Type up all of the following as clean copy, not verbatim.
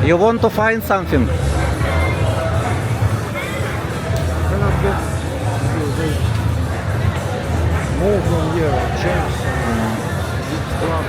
You want to find something? Cannot get move from here, change this club.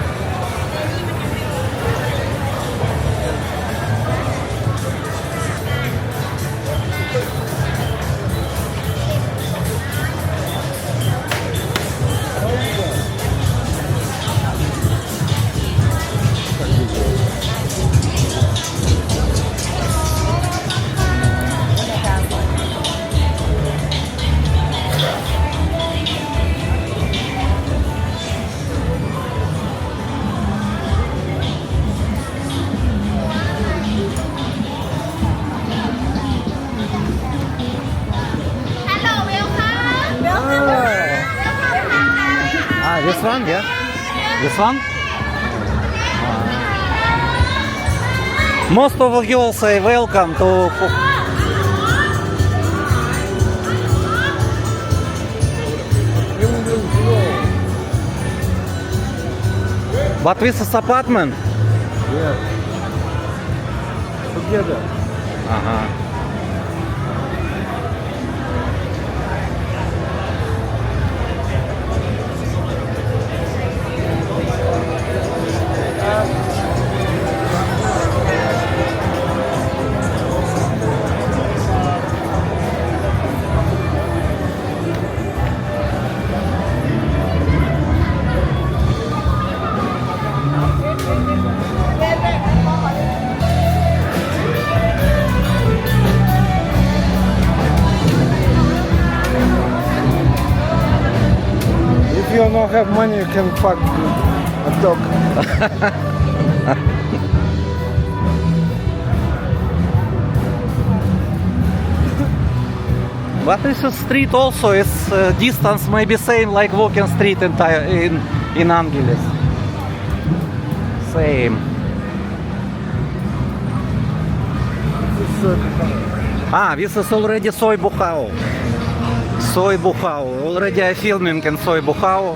This one, yeah? This one? Most of the girls say welcome to... But this is apartment? Yeah. Together. If you don't have money, you can fuck a dog. But this is street also, its distance may be same like walking street in Angeles. Same. This is already soy buchau. Soy buchau. Already I filming in soy buchau.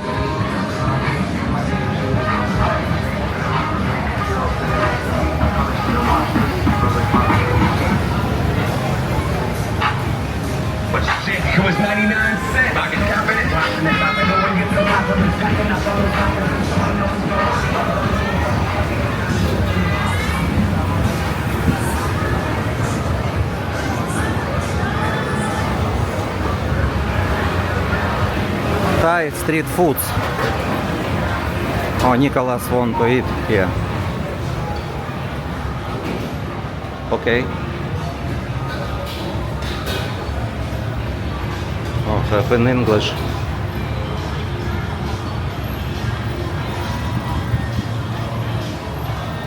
It was 99 cents. I can tap it, watching it, stopping, but when you feel like I'm packing up on the top of the Thai street foods. Oh, Nicholas want to eat here. Okay. Oh, have in English.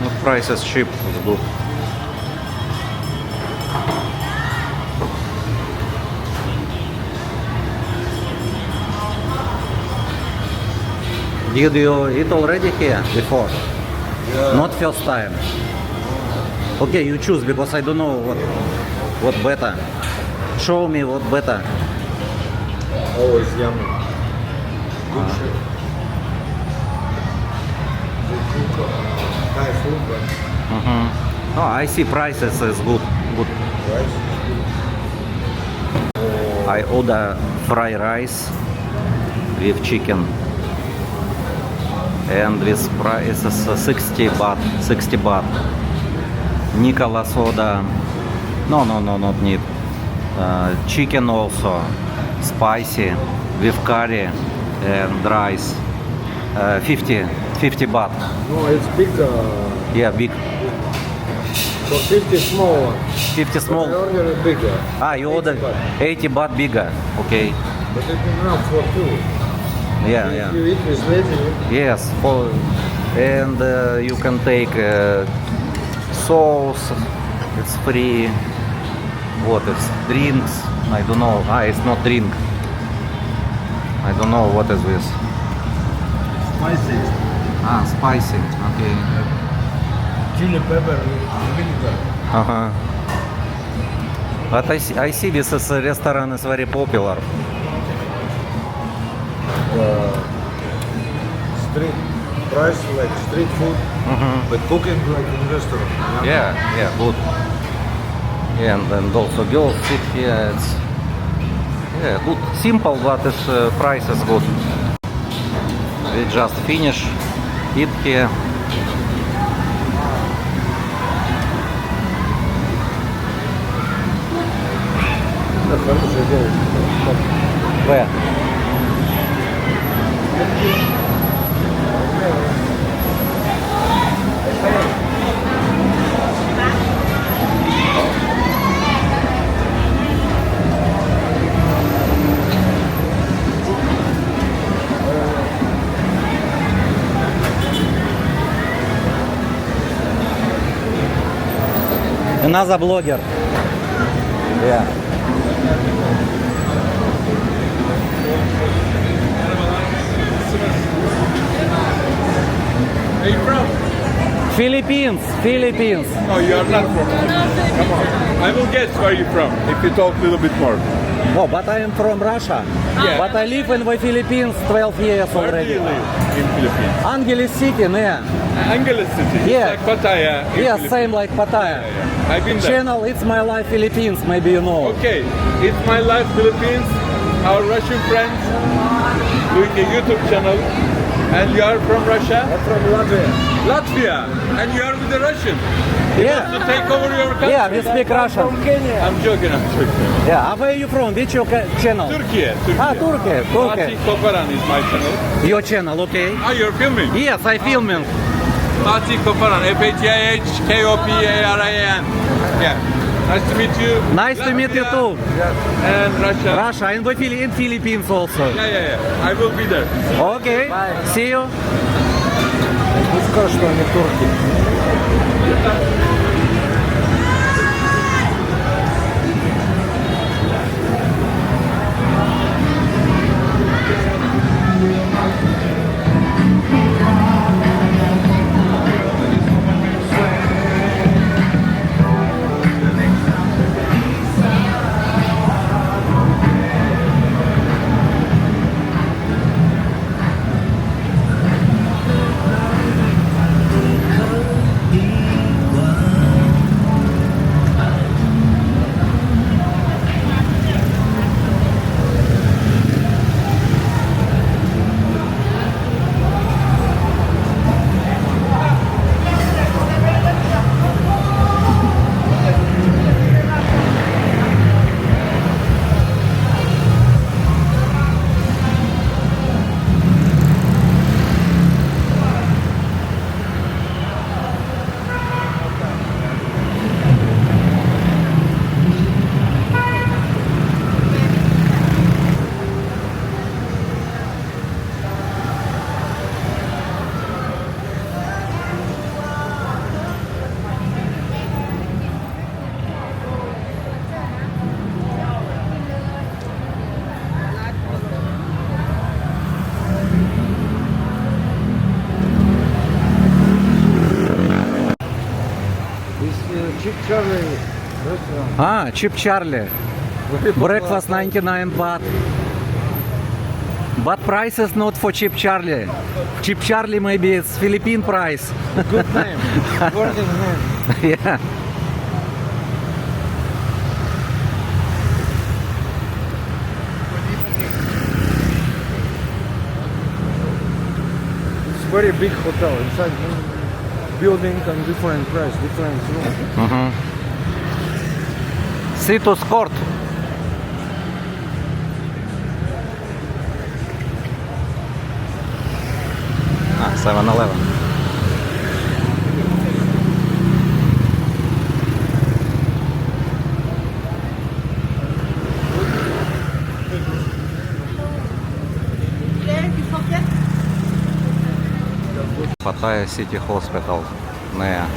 The price is cheap, it's good. Did you eat already here before? Yeah. Not first time. Okay, you choose because I don't know what better. Show me what better. Always yummy. Good shit. They cook Thai food, but Oh, I see prices is good. rice is I order fried rice with chicken. And this price is 60 baht. 60 baht. Nicholas order. No, not need. Chicken also. Spicy with curry and rice. 50 baht. No, it's big. Yeah, big. So 50 small one. 50 small. I ordered bigger. You ordered 80 baht bigger. Okay. But it's enough for two. Yeah. If you eat with lady, Yes. And you can take sauce. It's free. What is drinks? I don't know. It's not drink. I don't know what is this. spicy. Spicy. Okay. Chili pepper with vinegar. But I see this is a restaurant is very popular. Street price like street food, but cooking like in restaurant. Yeah, good. Yeah, and also girls sit here. It's good, simple, but its price is good. We just finish it here. Where? Another blogger. Yeah. Where are you from? Philippines. No, you are not from. Come on. I will guess where you're from if you talk a little bit more. Oh, but I am from Russia. Yeah. But I live in the Philippines 12 years Where do already. you live in Philippines? Angeles City, yeah. Angeles City. It's Yeah. like Pattaya. in Yeah, Philippines. same like Pattaya. Yeah. I've been there. Channel It's My Life Philippines, maybe you know. Okay, it's My Life Philippines. Our Russian friends doing a YouTube channel. And you are from Russia? I'm from Latvia. Latvia. And you are with the Russian. Yeah. To take over your country. Yeah, we speak Russian. Kenya. I'm joking. Yeah, where are you from? Which your channel? Turkey. Ah, Turkey. Fatih Koparan is my channel. Your channel, okay? Ah, you're filming? Yes, I filming. Fatih Koparan, F-A-T-I-H-K-O-P-A-R-A-N. Yeah. Nice to meet you. Nice to meet you too. And Russia. Russia and in Philippines also. Yeah. I will be there. Okay, see you. Не скажешь, что они турки. Cheap Charlie restaurant. Ah, Cheap Charlie. Breakfast 99 baht. But price is not for Cheap Charlie. Cheap Charlie maybe it's Philippine price. Good name. Working name. Yeah. It's very big hotel. Inside building and different price, different room. Citus Court. Ah, 7-Eleven. Pattaya City Hospital. Не.